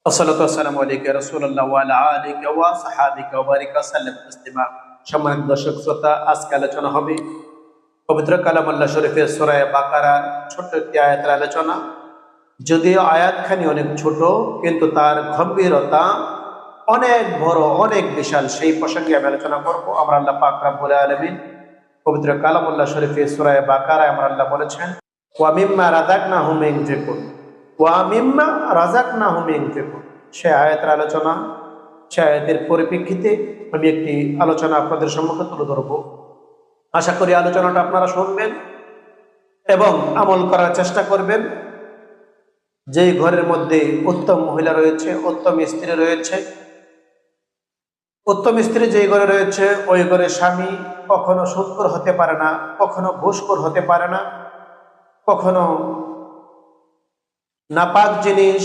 আসসালাতু ওয়াসসালামু আলাইকা রাসূলুল্লাহ ওয়া আলা আলিকা ওয়া সাহাবিকা ওয়া বারিকা সাল্লাম তাসলিমা। সম্মানিত দর্শক শ্রোতা, আজকে আলোচনা হবে পবিত্র কালামুল্লাহ শরীফের সূরা বাকারার ছোট্ট একটি আয়াতের আলোচনা। যদিও আয়াতখানি অনেক ছোট, কিন্তু তার গম্ভীরতা অনেক বড়, অনেক বিশাল। সেই প্রসঙ্গে আমি আলোচনা করব। আমরা আল্লাহ পাক রব্বুল আলামিন পবিত্র কালামুল্লাহ শরীফের সূরা বাকারায় আমরা আল্লাহ বলেছেন, ওয়া মিম্মা রাযাকনাহুম ইউনফিকুন, ওয়া মিম্মা রাযাকনাহুম ইউনফিকুন। সে আয়াতের আলোচনা, সে আয়াতের পরিপ্রেক্ষিতে আমি একটি আলোচনা আপনাদের সম্মুখে তুলে ধরব। আশা করি আলোচনাটা আপনারা শুনবেন এবং আমল করার চেষ্টা করবেন। যেই ঘরের মধ্যে উত্তম মহিলা রয়েছে, উত্তম স্ত্রী রয়েছে, উত্তম স্ত্রী যেই ঘরে রয়েছে, ওই ঘরের স্বামী কখনো সুদখোর হতে পারে না, কখনো ঘুষখোর হতে পারে না, কখনো নাপাক জিনিস